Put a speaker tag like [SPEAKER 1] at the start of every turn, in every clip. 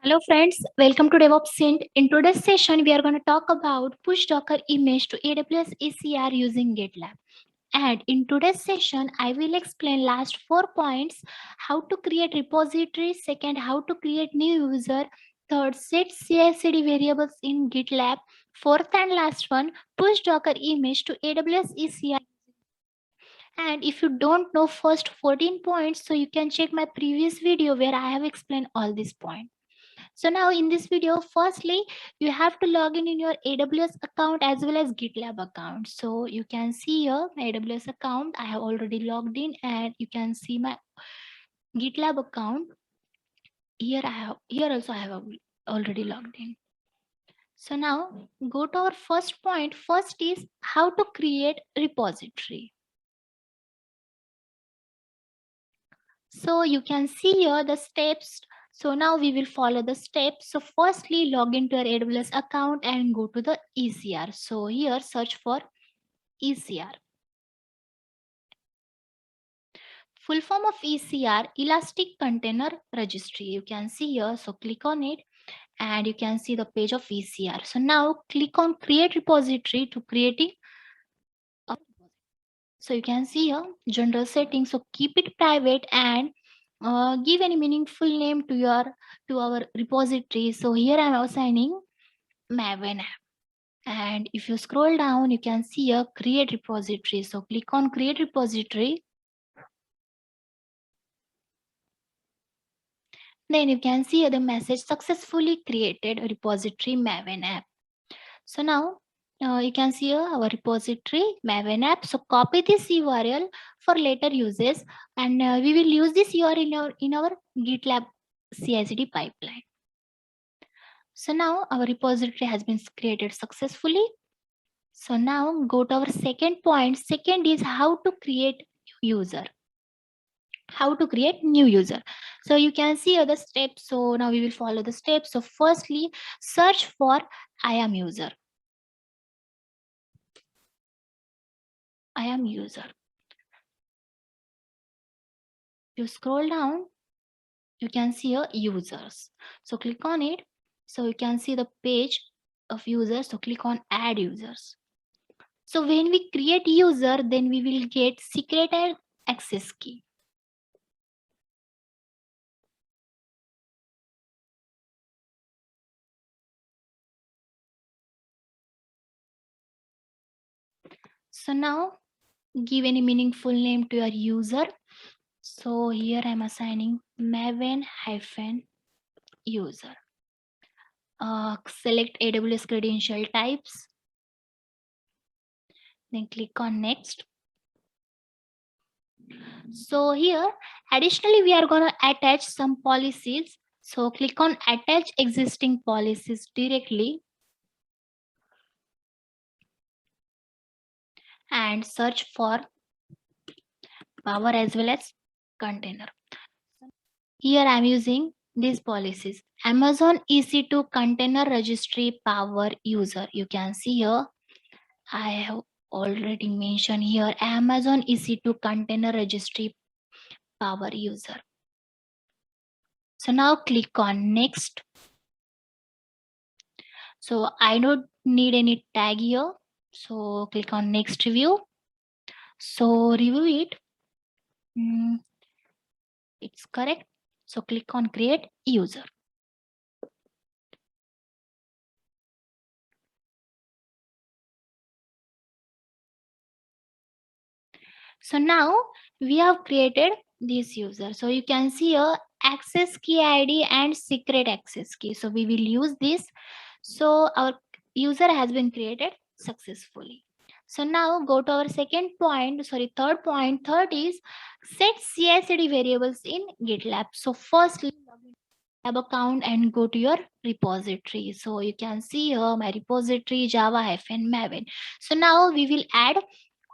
[SPEAKER 1] Hello friends, welcome to DevOps Synth. In today's session, we are going to talk about push Docker image to AWS ECR using GitLab. And in today's session, I will explain last 4 points: how to create repositories, second, how to create new user, third, set CI/CD variables in GitLab, fourth and last one, push Docker image to AWS ECR. And if you don't know first 14 points, so you can check my previous video where I have explained all these points. So now in this video, firstly, you have to log in your AWS account as well as GitLab account. So you can see here my AWS account. I have already logged in, and you can see my GitLab account. Here also I have already logged in. So now go to our first point. First is how to create repository. So you can see here the steps. So now we will follow the steps. So firstly, log into your AWS account and go to the ECR. So here search for ECR. Full form of ECR, Elastic Container Registry. You can see here. So click on it and you can see the page of ECR. So now click on create repository to creating. So you can see here general settings. So keep it private and give any meaningful name to our repository. So here I'm assigning Maven app. And if you scroll down, you can see a create repository. So click on create repository. Then you can see the message successfully created a repository Maven app. So now you can see our repository Maven app. So copy this URL for later uses, and we will use this URL in our GitLab CI/CD pipeline. So now our repository has been created successfully. So now go to our second point. Second is how to create user. How to create new user. So you can see other steps. So now we will follow the steps. So firstly, search for IAM user. IAM user. You scroll down, you can see your users. So click on it. So you can see the page of users. So click on add users. So when we create user, then we will get secret and access key. So now give any meaningful name to your user. So here I'm assigning Maven-user. Select AWS credential types. Then click on next. So here, additionally, we are going to attach some policies. So click on attach existing policies directly and search for power as well as container. Here I'm using these policies. Amazon EC2 container registry power user. You can see here, I have already mentioned here Amazon EC2 container registry power user. So now click on next. So I don't need any tag here. So click on next review. So review it. It's correct. So click on create user. So now we have created this user. So you can see here access key ID and secret access key. So we will use this. So our user has been created successfully. So now go to our third point. Third is set CI/CD variables in GitLab. So firstly, log in GitLab account and go to your repository. So you can see here my repository Java-Maven. So now we will add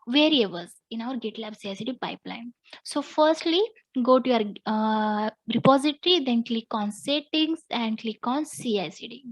[SPEAKER 1] variables in our GitLab CI/CD pipeline. So firstly, go to your repository, then click on settings and click on CI/CD.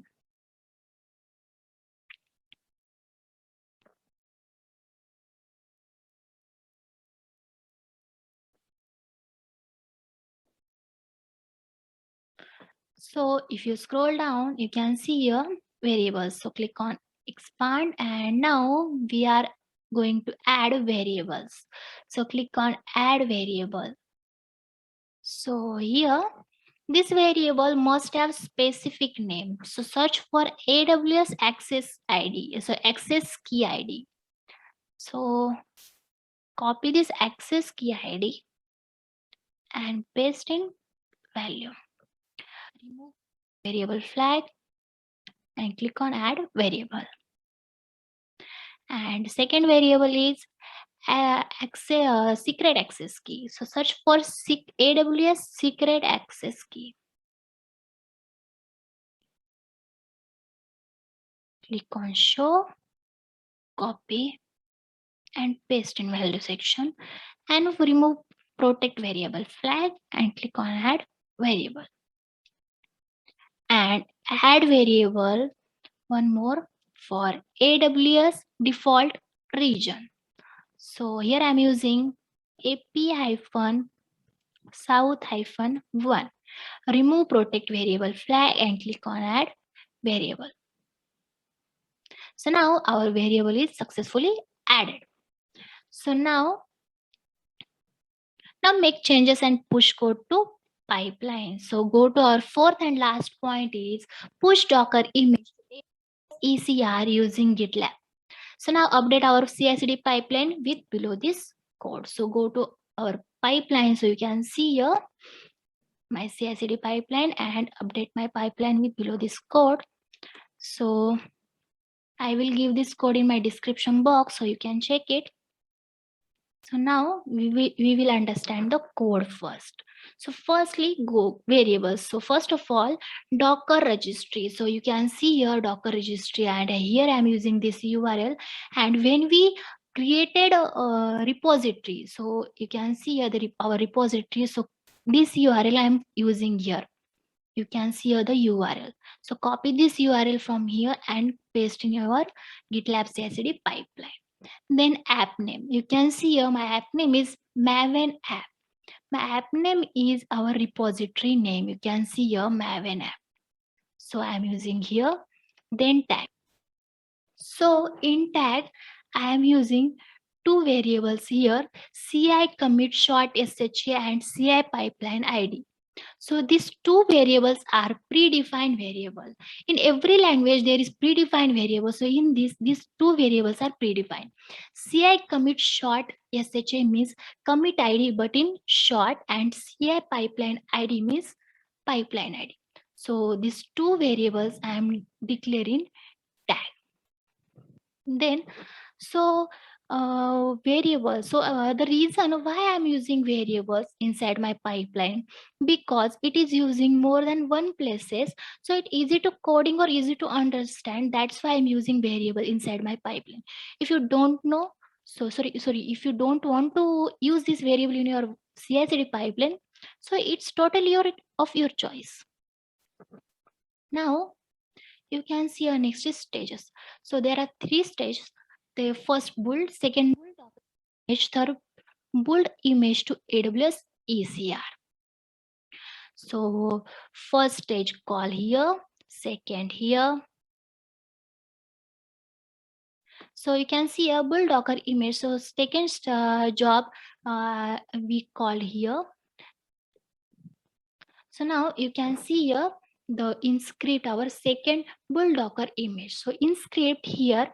[SPEAKER 1] So if you scroll down, you can see here variables. So click on expand, and now we are going to add variables. So click on add variable. So here this variable must have specific name. So search for AWS access ID. So access key ID. So copy this access key ID and paste in value. Remove variable flag and click on add variable. And second variable is secret access key. So search for AWS secret access key. Click on show, copy and paste in value section, and remove protect variable flag and click on add variable. And add variable one more for AWS default region. So here I'm using AP-south-1. Remove protect variable flag and click on add variable. So now our variable is successfully added. So now make changes and push code to pipeline. So go to our fourth and last point is push Docker image to ECR using GitLab. So now update our CI/CD pipeline with below this code. So go to our pipeline. So you can see here my CI/CD pipeline and update my pipeline with below this code. So I will give this code in my description box so you can check it. So now we will understand the code first. So firstly, go variables. So first of all, Docker registry. So you can see here Docker registry, and here I'm using this URL. And when we created a repository, so you can see here our repository. So this URL I'm using here. You can see here the URL. So copy this URL from here and paste in your GitLab CI/CD pipeline. Then app name. You can see here my app name is Maven app. My app name is our repository name. You can see here Maven app. So I'm using here. Then tag. So in tag, I am using two variables here, CI commit short SHA and CI pipeline ID. So these two variables are predefined variable. In every language, there is predefined variable. So in this, these two variables are predefined. CI commit short SHA means commit ID, but in short, and CI pipeline ID means pipeline ID. So these two variables I am declaring tag. Then variables. So the reason why I'm using variables inside my pipeline, because it is using more than one places, so it easy to coding or easy to understand. That's why I'm using variable inside my pipeline. If you don't know, so sorry, if you don't want to use this variable in your CI/CD pipeline, so it's totally of your choice. Now you can see our next stages. So there are three stages. The first build, second build, image, third build image to AWS ECR. So first stage call here, second here. So you can see a build Docker image. So second job we call here. So now you can see here the in script our second build Docker image. So in script here,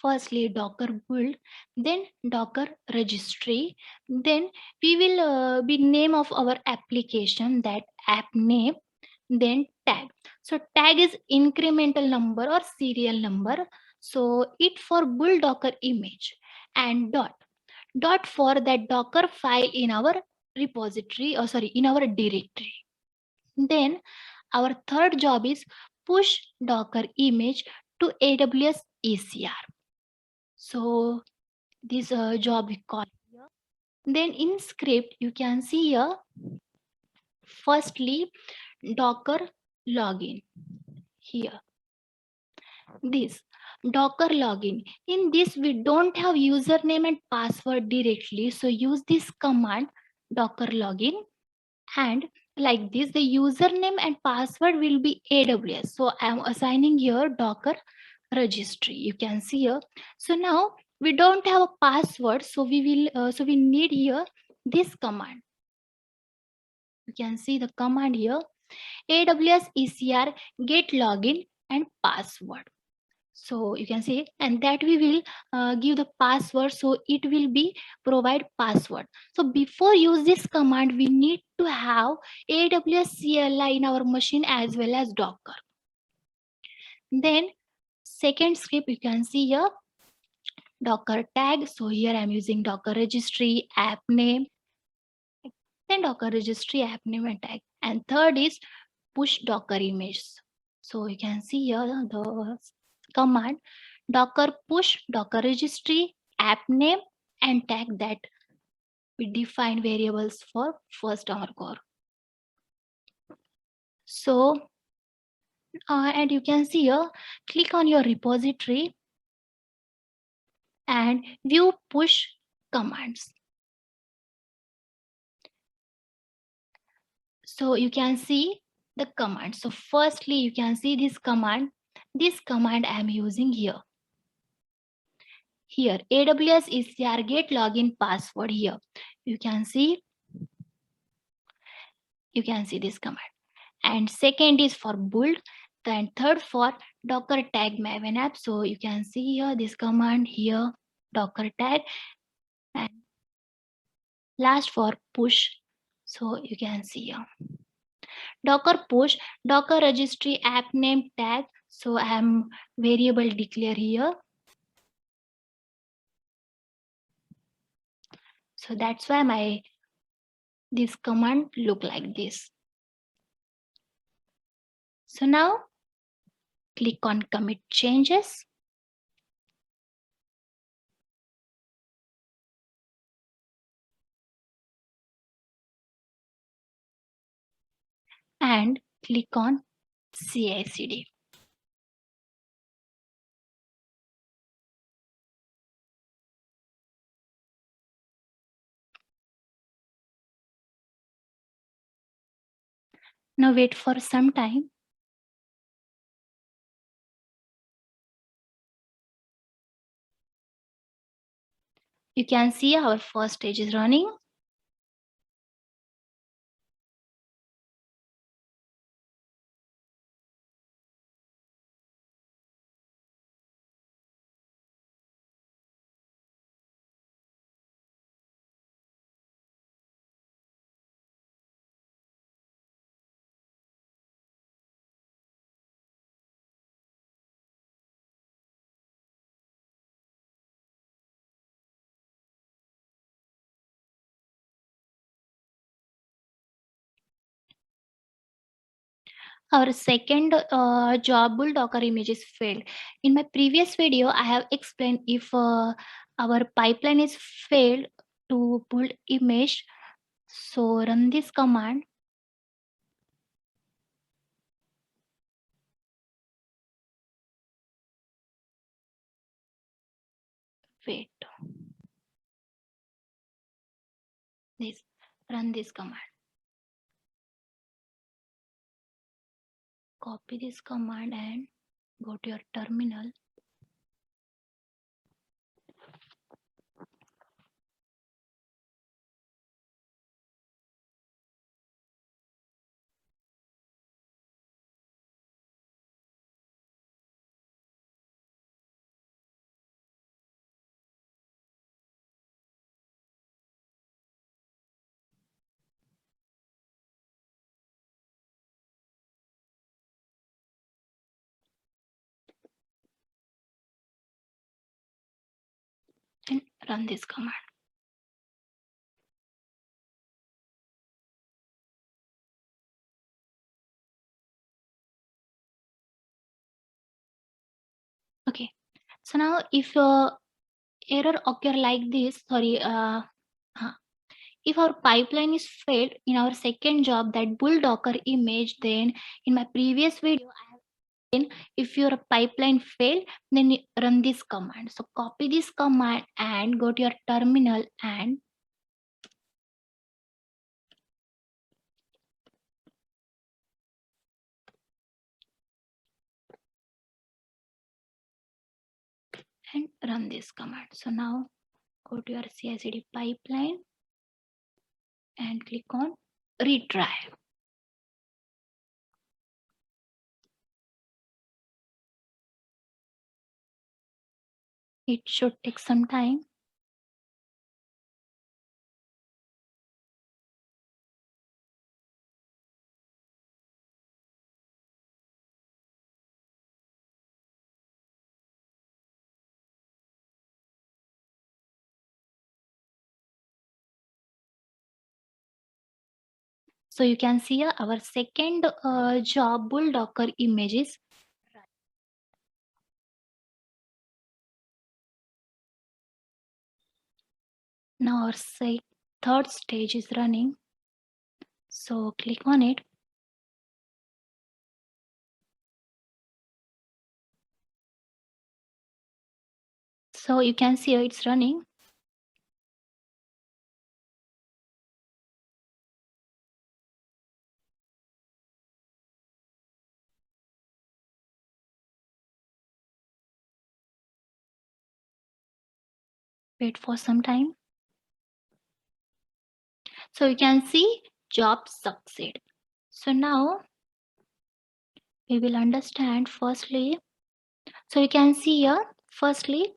[SPEAKER 1] firstly Docker build, then Docker registry, then we will be name of our application, that app name, then tag. So tag is incremental number or serial number. So it for build Docker image, and dot for that Docker file in our repository, or sorry, in our directory. Then our third job is push Docker image to AWS ECR. So this job we call here. Then in script you can see here, firstly Docker login here. This Docker login, in this we don't have username and password directly, so use this command Docker login, and like this. The username and password will be AWS. So I am assigning here Docker registry. You can see here. So now we don't have a password, so we need here this command. You can see the command here, AWS ECR get login and password. So you can see, and that we will give the password, so it will be provide password. So before use this command, we need to have AWS CLI in our machine as well as Docker. Then second script, you can see here Docker tag. So here I'm using Docker registry app name, then Docker registry app name and tag. And third is push Docker image. So you can see here the command Docker push Docker registry app name and tag that we define variables for first core. So and you can see here, click on your repository and view push commands. So you can see the command. So firstly, you can see this command. This command I am using here. Here, AWS ECR get login password here. You can see this command. And second is for build. Then third for Docker tag Maven app. So you can see here this command here, Docker tag, and last for push. So you can see here Docker push, Docker registry app name tag. So I am variable declare here. So that's why this command look like this. So now click on commit changes. And click on CI/CD. Now wait for some time. You can see our first stage is running. Our second job bull Docker image is failed. In my previous video, I have explained if our pipeline is failed to build image. So run this command. Wait. This run this command. Copy this command and go to your terminal. And run this command. Okay. So now if error occur like this, sorry, if our pipeline is failed in our second job, that bull Docker image, then in my previous video, I have seen if your pipeline failed, then run this command. So copy this command and go to your terminal and and run this command. So now go to your CI/CD pipeline and click on retry. It should take some time. So you can see our second job bull Docker images. Now our third stage is running. So click on it. So you can see it's running. Wait for some time. So you can see job succeed. So now we will understand firstly. So you can see here firstly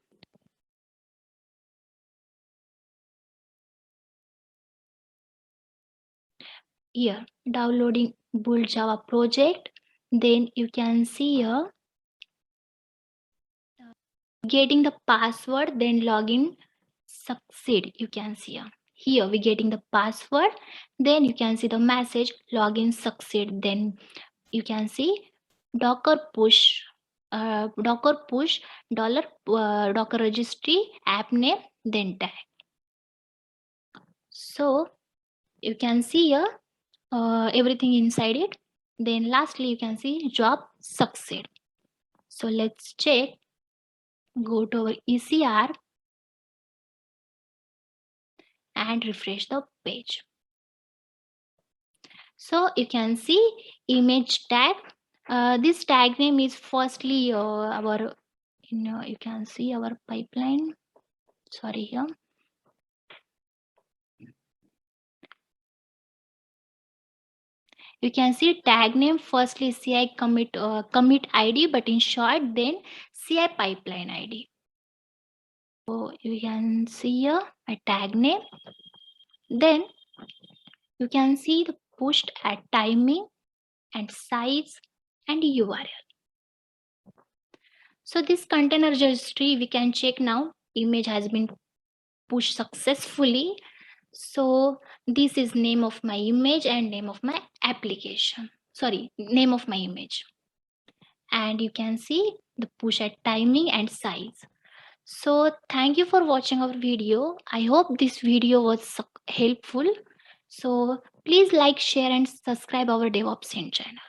[SPEAKER 1] here downloading bull Java project. Then you can see here getting the password, then login succeed. You can see here we getting the password, then you can see the message login succeed. Then you can see docker push dollar docker registry app name, then tag. So you can see here everything inside it. Then lastly you can see job succeed. So let's check. Go to our ECR and refresh the page. So you can see image tag. This tag name is firstly our, you can see our pipeline. Sorry, here. You can see tag name firstly CI commit ID, but in short then CI pipeline ID. So you can see here a tag name. Then you can see the pushed at timing and size and URL. So this container registry we can check now. Image has been pushed successfully. So this is name of my image and name of my application. Sorry, name of my image. And you can see the push at timing and size. So thank you for watching our video. I hope this video was helpful. So please like, share and subscribe our DevOps Hint channel.